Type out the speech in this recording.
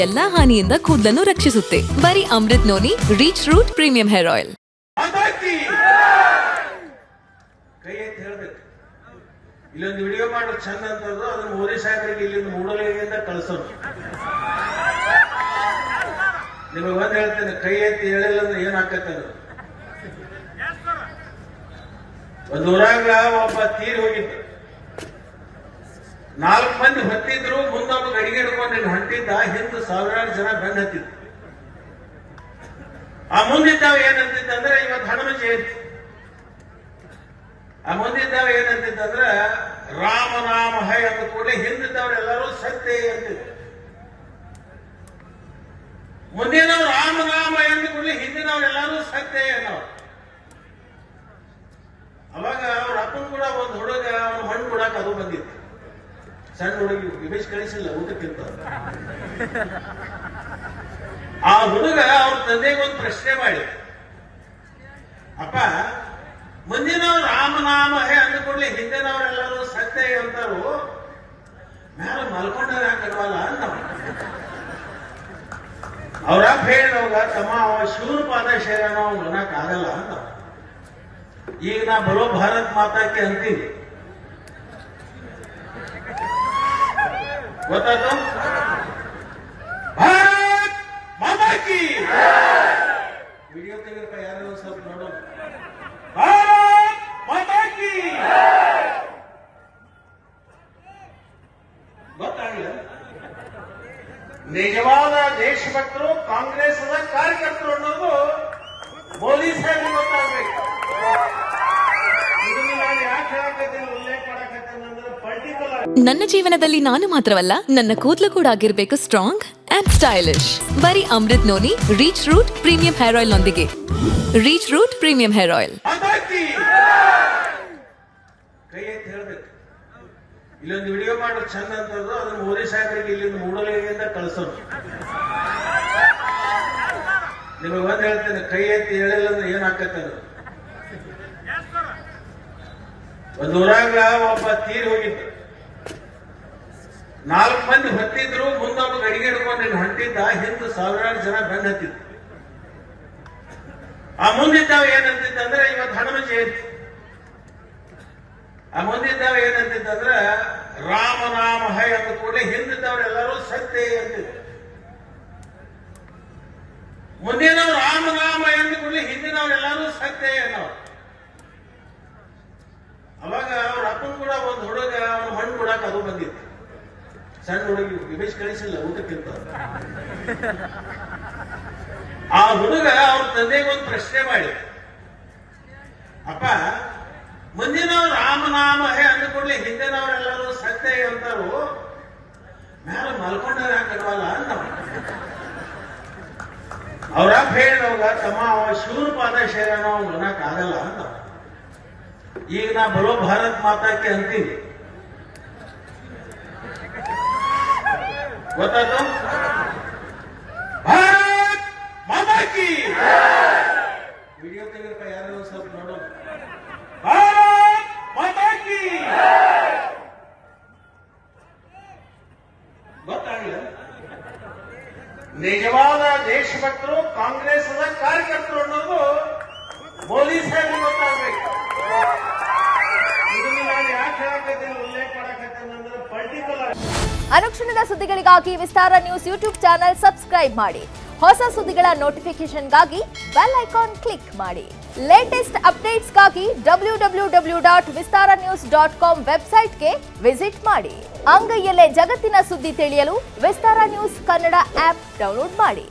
ಎಲ್ಲಾ ಹಾನಿಯಿಂದ ಕೂದಲನ್ನು ರಕ್ಷಿಸುತ್ತೆ. ಬರೀ Amrut noni reach root premium hair oil. ಇಲ್ಲೊಂದು ವಿಡಿಯೋ ಮಾಡೋದು ಚಂದ ಅಂತದ್ದು ಅದನ್ನ ಮೋದಿ ಸಾಹೇಬರಿಗೆ ಇಲ್ಲಿಂದ ಮೂಡಲಿಗೆಯಿಂದ ಕಳಿಸೋದು. ನಿಮಗೆ ಒಂದ್ ಹೇಳ್ತೇನೆ, ಕೈ ಎತ್ತಿ ಹೇಳಿಲ್ಲ ಅಂದ್ರೆ ಏನ್ ಆಕತ್ತೆ. ಒಂದು ಊರಾಗ ಒಬ್ಬ ತೀರ್ ಹೋಗಿದ್ದು, 4 ಮಂದಿ ಹೊತ್ತಿದ್ರು, ಮುಂದೊಬ್ಬ ಗಡಿಗೆ ಹಿಡ್ಕೊಂಡು ಹೊಂಟಿದ್ದ, ಹಿಂದೆ ಸಾವಿರಾರು ಜನ ಬೆನ್ನ ಹತ್ತಿದ್ರು. ಆ ಮುಂದಿದ್ದಾವ ಏನಂತಿದ್ದಂದ್ರೆ ಇವತ್ತು ಹನುಮ ಜಯಂತಿ. ಆ ಮುಂದಿದ್ದಾವ ಏನಂತಿದ್ದಂದ್ರೆ ರಾಮನಾಮ ಹೈ ಅಂತ ಕೂಡಲೇ ಹಿಂದಿದ್ದವರೆಲ್ಲರೂ ಸತ್ಯ ಅಂತಿದ್ರು. ಮುಂದಿನವ್ರು ರಾಮನಾಮ ಎಂದು ಕೂಡಲೇ ಹಿಂದಿನವರೆಲ್ಲರೂ ಸತ್ಯ ಅನ್ನೋರು. ಅವಾಗ ಅವ್ರ ಅಪ್ಪನ ಕೂಡ ಒಂದು ಹುಡುಗ ಅವನು ಮಣ್ಣು ಕೊಡಾಕ ಅದು ಬಂದಿತ್ತು. ಸಣ್ಣ ಹುಡುಗಿ ವಿಮೇಶ್ ಕಳಿಸಿಲ್ಲ ಊಟಕ್ಕಿಂತ. ಆ ಹುಡುಗ ಅವ್ರ ತಂದೆಗೆ ಒಂದು ಪ್ರಶ್ನೆ ಮಾಡಿ, ಅಪ್ಪ ಮುಂದಿನವ್ರು ರಾಮನಾಮ ಹೇ ಅಂದ ಕೂಡಲೇ ಹಿಂದಿನವರೆಲ್ಲರೂ ಸತ್ಯ ಅಂತಾರು, ಮೇಲೆ ಮಲ್ಕೊಂಡಾರ ಯಾಕಲ್ವಲ್ಲ ಅಂತ ಅವ್ರ ಹೇಳಿದವಾಗ, ತಮ್ಮ ಅವ ಶಿವನ ಪಾದ ಶೇರನ ಅವ್ನು ಅನ್ನಕ್ ಆಗಲ್ಲ ಅಂತ. ಈಗ ನಾ ಬರೋ ಭಾರತ್ ಮಾತಾಕ್ಕೆ ಅಂತೀವಿ, ಗೊತ್ತಾಯ್ತು? ಭಾರತ್ ಮಾತಾಕಿ ವಿಡಿಯೋ ತೆಗಿಯಪ್ಪ, ಯಾರು ಸ್ವಲ್ಪ ನೋಡೋದು. ಭಾರತ್ ಮಾತಾಕಿ ಗೊತ್ತಾಗಲಿಲ್ಲ. ನಿಜವಾದ ದೇಶಭಕ್ತರು ಕಾಂಗ್ರೆಸ್ನ ಕಾರ್ಯಕರ್ತರು ಅನ್ನೋದು ಮೋದಿ ಸಾಹೇಬ್ ಗೊತ್ತಾಗಬೇಕು. ಇದನ್ನು ನಾನು ಯಾಕೆ ಹೇಳಕತ್ತೀನಿ, ಉಲ್ಲೇಖ ಮಾಡಕತ್ತೀನಿ ಅಂದ್ರೆ ಪರ್ಟಿಕ್ಯುಲರ್ ನನ್ನ ಜೀವನದಲ್ಲಿ ನಾನು ಮಾತ್ರವಲ್ಲ, ನನ್ನ ಕೂದಲು ಕೂಡ ಆಗಿರ್ಬೇಕು ಸ್ಟ್ರಾಂಗ್ ಅಂಡ್ ಸ್ಟೈಲಿಶ್. ಬರೀ Amrut noni reach root premium hair oil ನೊಂದಿಗೆ. Reach root premium hair oil. ಕೈ ಎತ್ತಿ ಹೇಳ್ಬೇಕು. ಇಲ್ಲೊಂದು ವಿಡಿಯೋ ಮಾಡೋದು ಚಂದ ಅಂತದ್ದು ಅದನ್ನ ಮೋದಿ ಸಾಹೇಬರಿಗೆ ಇಲ್ಲಿಂದ ಮೂಡಲಿಗೆಯಿಂದ ಕಳಿಸೋದು. ನಿಮಗೆ ಒಂದ್ ಹೇಳ್ತೇನೆ, ಕೈ ಎತ್ತಿ ಹೇಳಿಲ್ಲ ಅಂದ್ರೆ ಏನ್ ಆಕತ್ತೆ. ಒಂದು ಊರಾಗ ಒಬ್ಬ ತೀರ್ ಹೋಗಿದ್ದು, 4 ಮಂದಿ ಹೊತ್ತಿದ್ರು, ಮುಂದೊಬ್ಬ ಗಡಿಗೆ ಹಿಡ್ಕೊಂಡು ಹೊಂಟಿದ್ದ, ಹಿಂದೆ ಸಾವಿರಾರು ಜನ ಬೆನ್ನ ಹತ್ತಿದ್ರು. ಆ ಮುಂದಿದ್ದಾವ ಏನಂತಿದ್ದಂದ್ರೆ ಇವತ್ತು ಹನುಮ ಜಯಂತಿ. ಆ ಮುಂದಿದ್ದಾವ ಏನಂತಿದ್ದಂದ್ರೆ ರಾಮನಾಮ ಹೈ ಅಂತ ಕೂಡಲೇ ಹಿಂದಿದ್ದವರೆಲ್ಲರೂ ಸತ್ಯ ಅಂತಿದ್ರು. ಮುಂದಿನವ್ರು ರಾಮನಾಮ ಎಂದು ಕೂಡಲೇ ಹಿಂದಿನವರೆಲ್ಲರೂ ಸತ್ಯ ಅನ್ನೋರು. ಅವಾಗ ಅವ್ರ ಅಪ್ಪನ ಕೂಡ ಒಂದು ಹುಡುಗ ಅವನು ಮಣ್ಣು ಕೊಡಾಕ ಅದು ಬಂದಿತ್ತು. ಸಣ್ಣ ಹುಡುಗಿ ವಿಮೇಶ್ ಕಳಿಸಿಲ್ಲ ಊಟಕ್ಕಿಂತ. ಆ ಹುಡುಗ ಅವ್ರ ತಂದೆಗೆ ಒಂದು ಪ್ರಶ್ನೆ ಮಾಡಿ, ಅಪ್ಪ ಮುಂದಿನವ್ರು ರಾಮನಾಮ ಹೇ ಅಂದ ಕೂಡಲೇ ಹಿಂದಿನವರೆಲ್ಲರೂ ಸತ್ಯ ಅಂತಾರು, ಮೇಲೆ ಮಲ್ಕೊಂಡಾರ ಯಾಕಲ್ವಲ್ಲ ಅಂತ ಅವ್ರ ಹೇಳಿದವಾಗ, ತಮ್ಮ ಅವ ಶಿವನ ಪಾದ ಶೇರನ ಅವ್ನು ಅನ್ನಕ್ ಆಗಲ್ಲ ಅಂತ. ಈಗ ನಾ ಬರೋ ಭಾರತ್ ಮಾತಾಕ್ಕೆ ಅಂತೀವಿ, ಗೊತ್ತಾಯ್ತು? ಭಾರತ್ ಮಾತಾಕಿ ವಿಡಿಯೋ ತೆಗಿಯಪ್ಪ, ಯಾರು ಸ್ವಲ್ಪ ನೋಡೋದು. ಭಾರತ್ ಮಾತಾಕಿ ಗೊತ್ತಾಗಲಿಲ್ಲ. ನಿಜವಾದ ದೇಶಭಕ್ತರು ಕಾಂಗ್ರೆಸ್ನ ಕಾರ್ಯಕರ್ತರು ಅನ್ನೋದು ಮೋದಿ ಸಾಹೇಬ್ ಗೊತ್ತಾಗಬೇಕು. ಇದನ್ನು ನಾನು ಯಾಕೆ ಹೇಳಕತ್ತೀನಿ, ಉಲ್ಲೇಖ ಮಾಡಕತ್ತೀನಿ ಅಂದ್ರೆ ಪರ್ಟಿಕ್ಯುಲರ್. ಅನುಕ್ಷಣದ ಸುದ್ದಿಗಳಿಗಾಗಿ ವಿಸ್ತಾರ ನ್ಯೂಸ್ ಯೂಟ್ಯೂಬ್ ಚಾನೆಲ್ ಸಬ್ಸ್ಕ್ರೈಬ್ ಮಾಡಿ. ಹೊಸ ಸುದ್ದಿಗಳ ನೋಟಿಫಿಕೇಶನ್ಗಾಗಿ ಬೆಲ್ ಐಕಾನ್ ಕ್ಲಿಕ್ ಮಾಡಿ. ಲೇಟೆಸ್ಟ್ ಅಪ್ಡೇಟ್ಸ್ಗಾಗಿ www.vistaranews.com ವೆಬ್ಸೈಟ್ಗೆ ವಿಸಿಟ್ ಮಾಡಿ. ಅಂಗೈಯಲ್ಲೇ ಜಗತ್ತಿನ ಸುದ್ದಿ ತಿಳಿಯಲು ವಿಸ್ತಾರ ನ್ಯೂಸ್ ಕನ್ನಡ ಆಪ್ ಡೌನ್ಲೋಡ್ ಮಾಡಿ.